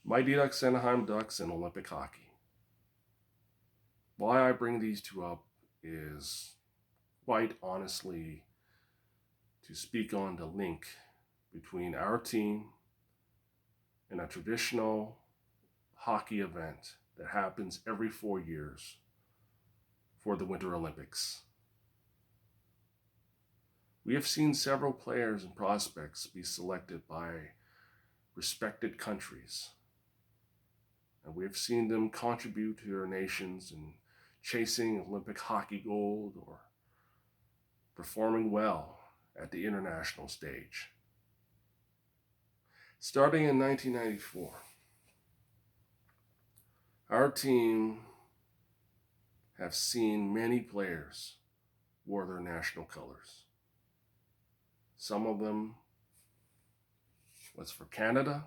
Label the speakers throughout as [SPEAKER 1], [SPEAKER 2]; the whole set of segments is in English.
[SPEAKER 1] Mighty Ducks, Anaheim Ducks, and Olympic hockey. Why I bring these two up is quite honestly to speak on the link between our team and a traditional hockey event that happens every 4 years for the Winter Olympics. We have seen several players and prospects be selected by respected countries, and we have seen them contribute to their nations in chasing Olympic hockey gold or performing well at the international stage. Starting in 1994, our team have seen many players wear their national colors. Some of them was for Canada,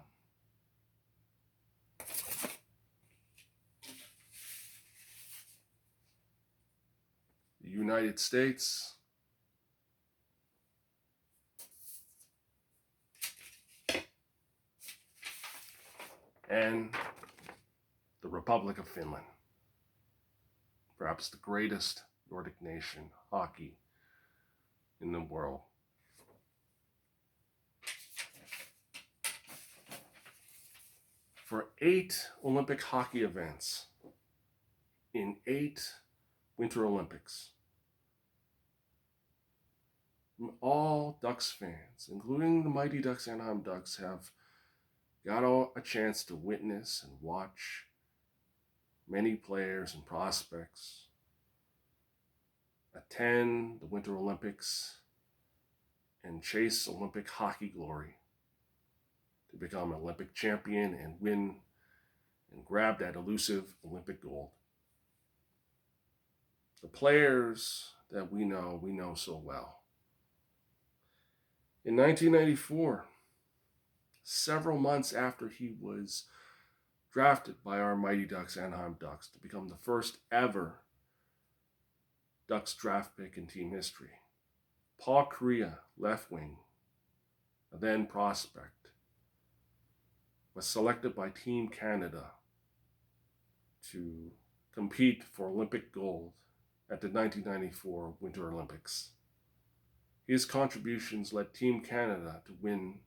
[SPEAKER 1] the United States, and the Republic of Finland, perhaps the greatest Nordic nation hockey in the world. For 8 Olympic hockey events in 8 Winter Olympics, all Ducks fans, including the Mighty Ducks, Anaheim Ducks, have got a chance to witness and watch many players and prospects attend the Winter Olympics and chase Olympic hockey glory to become an Olympic champion and win and grab that elusive Olympic gold. The players that we know so well. In 1994, several months after he was drafted by our Mighty Ducks, Anaheim Ducks, to become the first ever Ducks draft pick in team history, Paul Kariya, left wing, a then prospect, was selected by Team Canada to compete for Olympic gold at the 1994 Winter Olympics. His contributions led Team Canada to win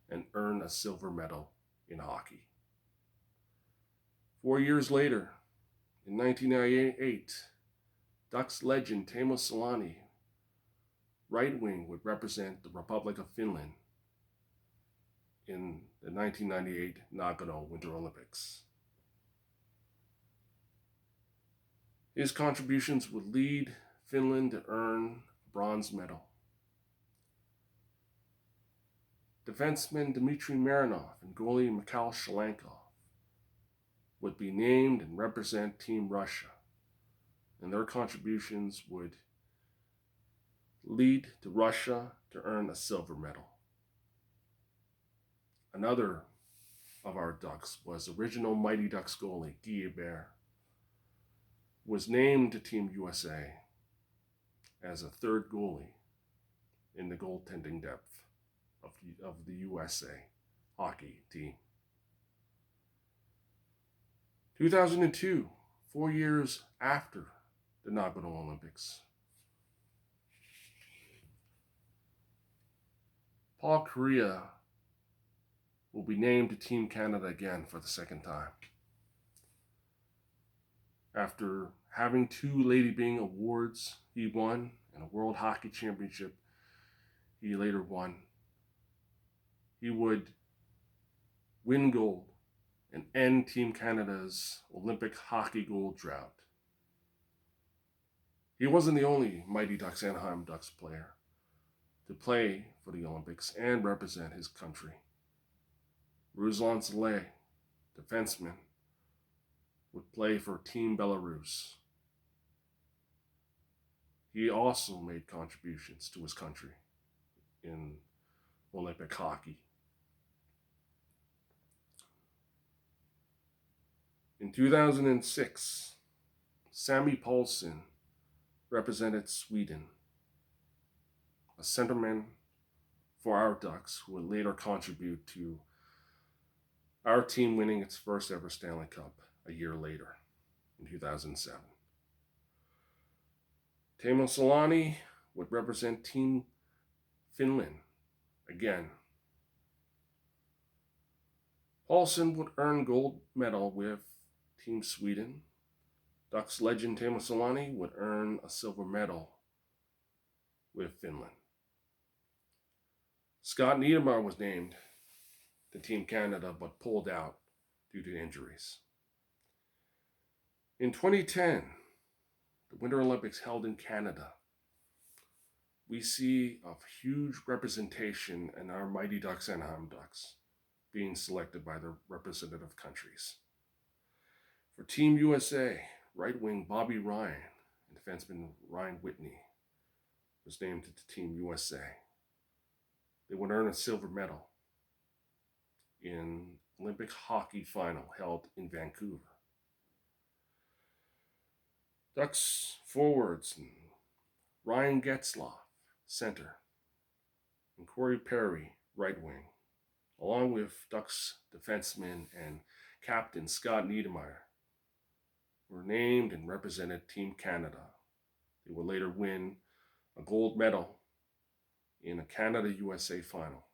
[SPEAKER 1] and earn a silver medal in hockey. 4 years later, in 1998, Ducks legend Teemu Selanne, right wing, would represent the Republic of Finland in the 1998 Nagano Winter Olympics. His contributions would lead Finland to earn a bronze medal. Defenseman Dmitry Marinov and goalie Mikhail Shalankov would be named and represent Team Russia, and their contributions would lead to Russia to earn a silver medal. Another of our Ducks was original Mighty Ducks goalie Guy Hebert, was named to Team USA as a third goalie in the goaltending depth of the USA hockey team. 2002, 4 years after the Nagano Olympics, Paul Kariya will be named to Team Canada again for the second time. After having 2 Lady Byng awards he won and a World Hockey Championship he later won, he would win gold and end Team Canada's Olympic hockey gold drought. He wasn't the only Mighty Ducks Anaheim Ducks player to play for the Olympics and represent his country. Ruslan Saleh, defenseman, would play for Team Belarus. He also made contributions to his country in Olympic hockey. In 2006, Sami Paulsson represented Sweden, a centerman for our Ducks who would later contribute to our team winning its first ever Stanley Cup a year later in 2007. Teemu Selanne would represent Team Finland again. Paulson would earn gold medal with Team Sweden. Ducks legend Teemu Selanne would earn a silver medal with Finland. Scott Niedermayer was named to Team Canada but pulled out due to injuries. In 2010, the Winter Olympics held in Canada, we see a huge representation in our Mighty Ducks Anaheim Ducks being selected by their representative countries. For Team USA, right wing Bobby Ryan and defenseman Ryan Whitney was named to Team USA. They would earn a silver medal in Olympic hockey final held in Vancouver. Ducks forwards, Ryan Getzlaf, center, and Corey Perry, right wing, along with Ducks defenseman and captain Scott Niedermayer, were named and represented Team Canada. They would later win a gold medal in a Canada-USA final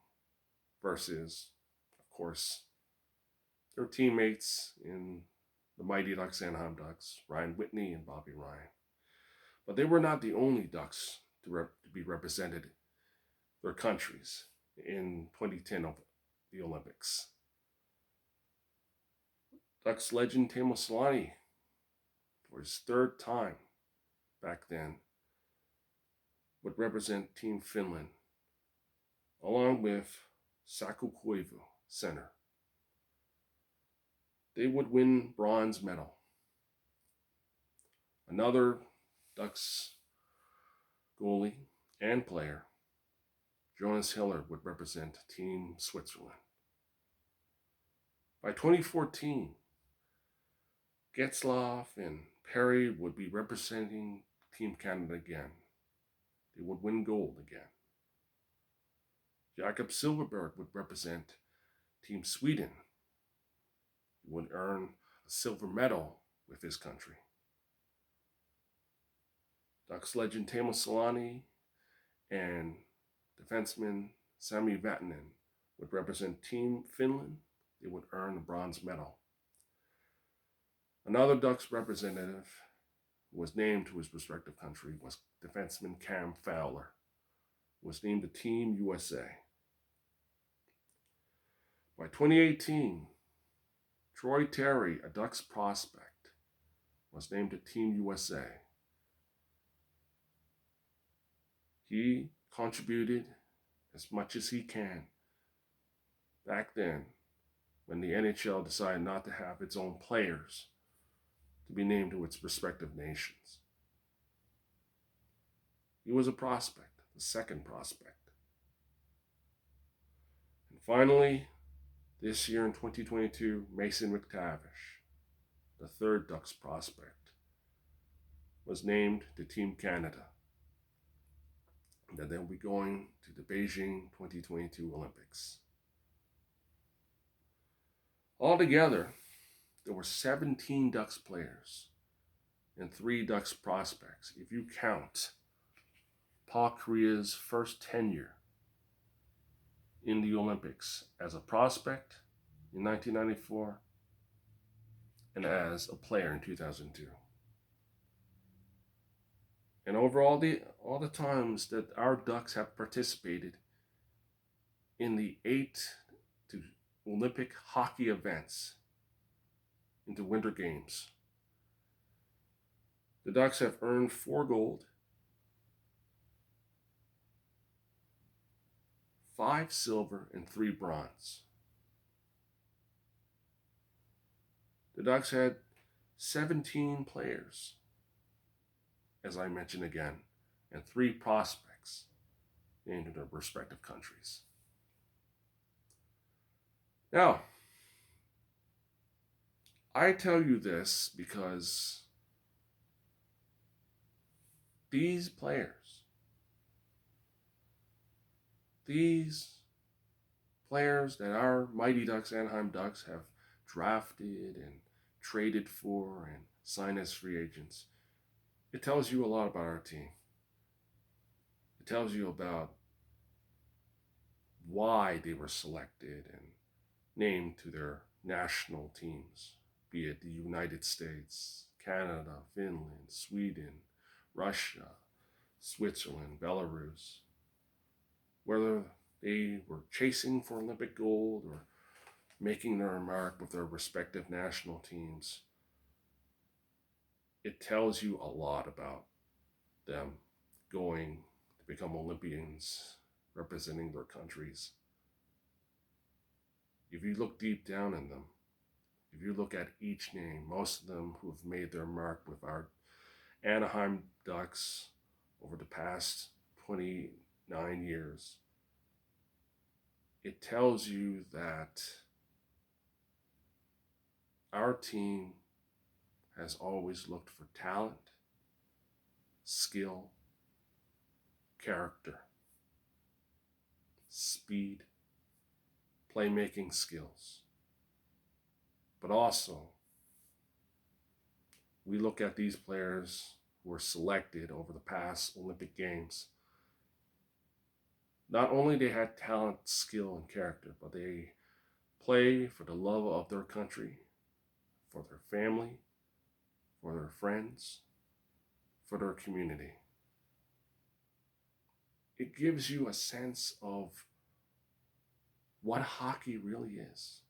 [SPEAKER 1] versus, of course, their teammates in the Mighty Ducks Anaheim Ducks, Ryan Whitney and Bobby Ryan. But they were not the only Ducks to be represented their countries in 2010 of the Olympics. Ducks legend Teemu Selanne, for his third time back then, would represent Team Finland, along with Saku Koivu, center. They would win bronze medal. Another Ducks goalie and player, Jonas Hiller, would represent Team Switzerland. By 2014, Getzlaf and Perry would be representing Team Canada again. They would win gold again. Jakob Silfverberg would represent Team Sweden. He would earn a silver medal with his country. Ducks legend Teemu Selanne and defenseman Sami Vatanen would represent Team Finland. They would earn a bronze medal. Another Ducks representative who was named to his respective country was defenseman Cam Fowler, who was named to Team USA. By 2018, Troy Terry, a Ducks prospect, was named to Team USA. He contributed as much as he can back then when the NHL decided not to have its own players to be named to its respective nations. He was a prospect, the second prospect. And finally, this year in 2022, Mason McTavish, the third Ducks prospect, was named to Team Canada. That they'll be going to the Beijing 2022 Olympics. Altogether, there were 17 Ducks players and 3 Ducks prospects, if you count Paul Kariya's first tenure in the Olympics as a prospect in 1994 and as a player in 2002. And over all the times that our Ducks have participated in the 8 to Olympic hockey events into Winter Games, the Ducks have earned 4 gold, 5 silver, and 3 bronze. The Ducks had 17 players, as I mentioned again, and 3 prospects named in their respective countries. Now, I tell you this because these players, these Players that our Mighty Ducks, Anaheim Ducks, have drafted and traded for and signed as free agents. It tells you a lot about our team. It tells you about why they were selected and named to their national teams, be it the United States, Canada, Finland, Sweden, Russia, Switzerland, Belarus, whether they were chasing for Olympic gold or making their mark with their respective national teams. It tells you a lot about them going to become Olympians representing their countries. If you look deep down in them, if you look at each name, most of them who have made their mark with our Anaheim Ducks over the past 29 years, it tells you that our team has always looked for talent, skill, character, speed, playmaking skills. But also, we look at these players who were selected over the past Olympic Games. Not only they had talent, skill, and character, but they play for the love of their country, for their family, for their friends, for their community. It gives you a sense of what hockey really is.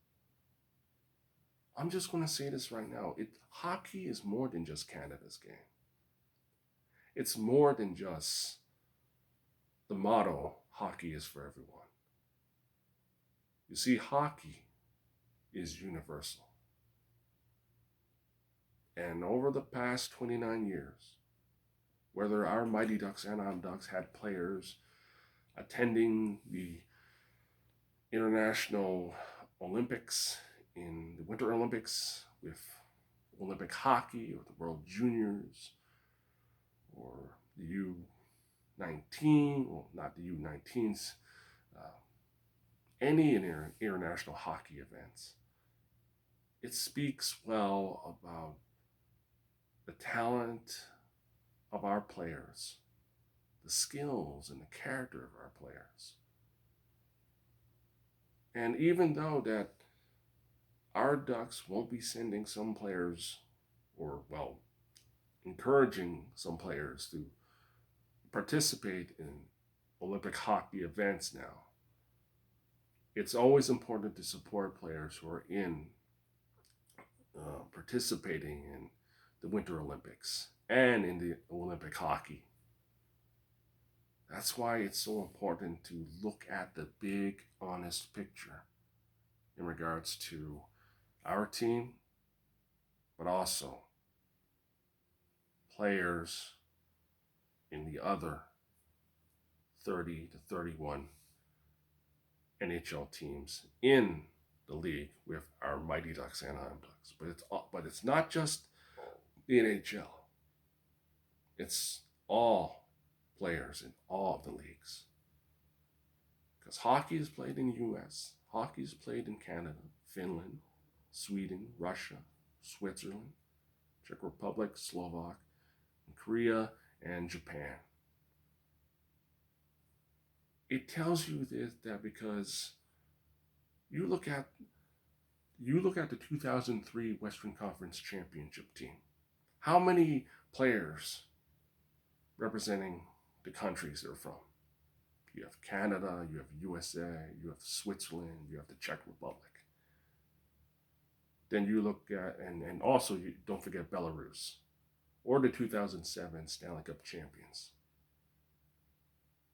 [SPEAKER 1] I'm just going to say this right now. Hockey is more than just Canada's game. It's more than just the motto, hockey is for everyone. You see, hockey is universal. And over the past 29 years, whether our Mighty Ducks, Anaheim Ducks, had players attending the International Olympics, in the Winter Olympics with Olympic hockey or the World Juniors or the U19, well, not the U19s, any international hockey events. It speaks well about the talent of our players, the skills and the character of our players. And even though that our Ducks won't be sending some players, or, well, encouraging some players to participate in Olympic hockey events now, it's always important to support players who are participating in the Winter Olympics and in the Olympic hockey. That's why it's so important to look at the big, honest picture in regards to our team, but also players in the other 30 to 31 NHL teams in the league with our Mighty Ducks, Anaheim Ducks. But it's not just the NHL. It's all players in all of the leagues. Because hockey is played in the US, hockey is played in Canada, Finland, Sweden, Russia, Switzerland, Czech Republic, Slovak, Korea, and Japan. It tells you that because you look at the 2003 Western Conference Championship team. How many players representing the countries they're from? You have Canada, you have USA, you have Switzerland, you have the Czech Republic. Then you look at, and also you don't forget Belarus, or the 2007 Stanley Cup champions.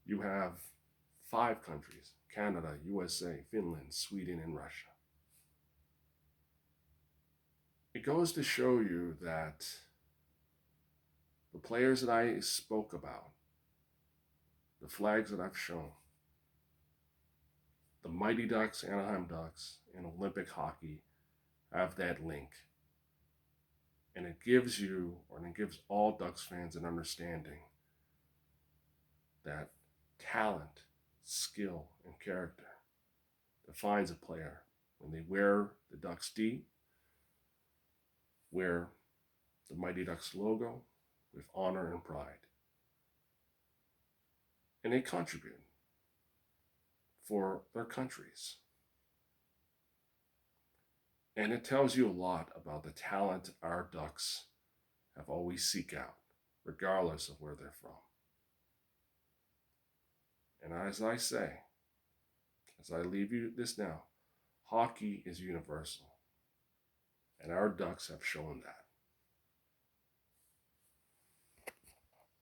[SPEAKER 1] You have 5 countries: Canada, USA, Finland, Sweden, and Russia. It goes to show you that the players that I spoke about, the flags that I've shown, the Mighty Ducks, Anaheim Ducks, and Olympic hockey have that link. And it gives all Ducks fans an understanding that talent, skill, and character, defines a player when they wear the Ducks D, wear the Mighty Ducks logo with honor and pride. And they contribute for their countries. And it tells you a lot about the talent our Ducks have always seek out, regardless of where they're from. And as I say, as I leave you this now, hockey is universal. And our Ducks have shown that.